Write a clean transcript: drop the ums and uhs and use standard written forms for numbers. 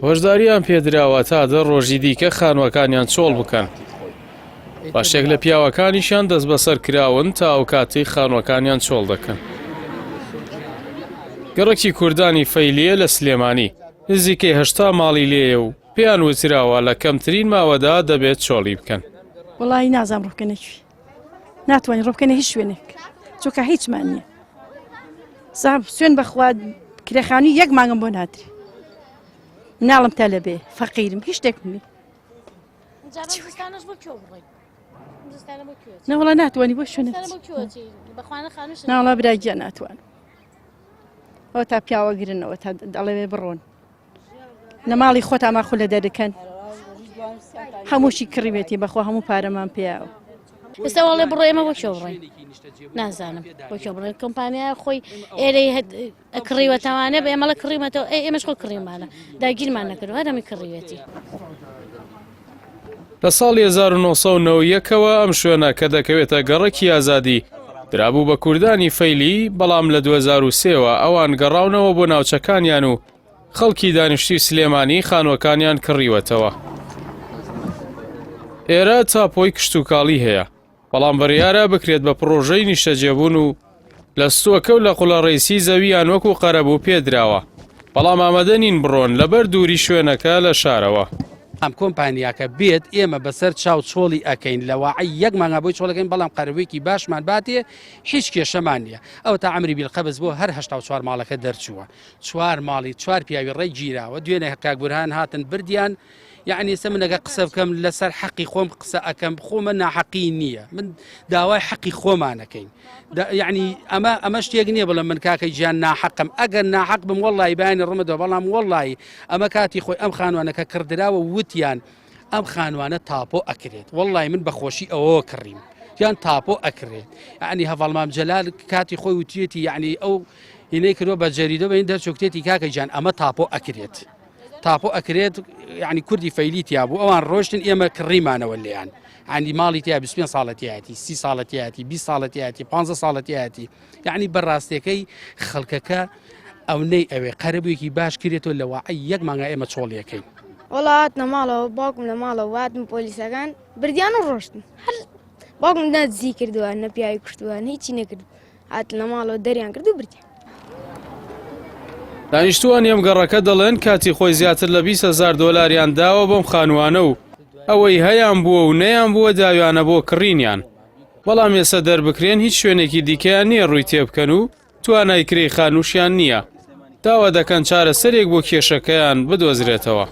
هۆشداریان پێدراوە تا 10 ڕۆژی دیکە خانووەکانیان چۆڵ بکەن. باشێک لە پیاوەکانیشان دەست بەسەر کراون تا ئەو کاتەی خانووەکانیان چۆڵ دەکەن. گەڕێکی کوردانی فەیلیە لە سلێمانی نزیکەی 80 ماڵی لێیە و پێیان وتراوە لە کەمترین ماوەدا دەبێت چۆڵی بکەن. وڵی نازام ڕووکەنێکی ناتوانین ڕووکەنە هیچ شوێنێک چۆکە هیچمان نییە. سوێن بەخوا کرێخانی 1 مانگم بۆ ناتری ناڵم تا لەبێ فەقیرم هیچ شتێکم نییە. نەوەڵا ناتوانانی بۆ شوێنێت ناوڵا براگیان ناتوانم ئەوە تا پیاوە گرنەوە تا دەڵێ بڕۆن لە ماڵی خۆت ئاماخۆ لە دەرەکەن هەمووشی کڕیوێتی بەخوا هەموو پارەمان پێیاوە. ئێستا وڵێ بڕێمە بۆ شۆ بڕێن نازانم بۆ شۆ بڕێن کۆمپانیا خۆی ئێرەی کڕیوەتەوانێ بە ئێمەڵە کڕیمەتەوە ئێمەش خۆ کڕیمانە داگیرمان نەکردو هەرمی کڕیوێتی. لە ساڵی 1990ەوە ئەم شوێنە کە دەکەوێتە گەڕێکی ئازادی درابوو بە کوردانی فەیلی، بەڵام لە 2003ەوە ئەوان گەڕاونەوە بۆ ناوچەکانیان و خەڵکی دانیشتی سلێمانی خانووەکانیان کڕیوەتەوە. ئێرە تاپۆی کشت و کاڵی هەیە، بەڵام بڕیارە بکرێت بە پرۆژەی نیشتەجێبوون و لە ستووەکە و لە قوڵەڕێیسی زەویان وەکو قەرەبوو پێدراوە، بەڵام ئامادە نین بڕۆن لەبەر دووری شوێنەکە لە شارەوە. ئەم کۆمپانیاکە بێت ئێمە بەسەر چاو چۆڵی ئەەکەین لەواعی 1 مانگا بۆی چۆڵەکەین، بەڵام قەرەوەیەکی باشمان باتێ هیچ کێشەمان نییە. ئەو تا ئەمری بیلقەبز بۆ هەر 84 ماڵەکە دەرچووە 4 ماڵی 4 پیاوی ڕێی گیراوە. دوێنێ کاک بورهان هاتن بردیان، یعنی سە منەگە قسە بکەم لەسەر حەقی خۆم قسە ئەەکەم خۆمە ناحەقی نییە، من داوای حەقی خۆمانەکەین. یعنی ئەمە شتێک نییە بڵم من کاکەی گیان ناحەقم، ئەگەر ناحەق بم وەڵی بایانی ڕمەدەوە، بەڵام وەڵی ئەمە کاتی خۆی ئەم خانوانەکە کردراوە وتیان ئەم خانوانە تاپۆ ئەکرێت. وەڵی من بەخۆشی ئەوە کڕیم یان تاپۆ ئەکرێت. یعنی هەڤەڵمام جەلال کاتی خۆی وتیەتی، یعنی ئەو هینەی کردۆ بە جەریدە بەین دەرچۆکتێتی کاکە گیان ئەمە تاپۆ ئەکرێت. تاپۆ ئەکرێت یعنی کوردی فەیلی تیا بوو، ئەوان ڕۆشتن ئێمە کڕیمانەوە لێیان. عنی ماڵی تیا 25 ساڵەتیاتی 30 ساڵەتیاتی 20 ساڵەتیاتی 15 ساڵەتیاتی. یعنی بەڕاستیەکەی خەڵکەکە ئەو نەی ئەوێ قەرەبوویەکی باش کرێتەوە لەواعی 1 مانگا ئێمە چۆڵیەکەین. وڵات نەماڵەوە باوکم لە ماڵەوە واتم پۆلیسەکان بردیان و ڕۆشتن. هەر باوکم نەدزی کردووە نەپیاوی کوشتووە هیچی نەکرد، هات لە ماڵەوە دەریان کرد و بردیان. دانیشتووان ئەم گەڕەکە دەڵێن کاتی خۆی زیاتر لە 20,000 دۆلاریان داوە بەم خانووانە و ئەوەی هەیان بووە و نەیان بووە داویانە بۆ کڕینیان، بەڵام ئێستا دەربکرێن هیچ شوێنێکی دیکەیان نییە ڕووی تێبکەن و توانای کرێی خانووشیان نییە. داوا دەکەن چارەسەرێک بۆ کێشەکەیان بدۆزرێتەوە.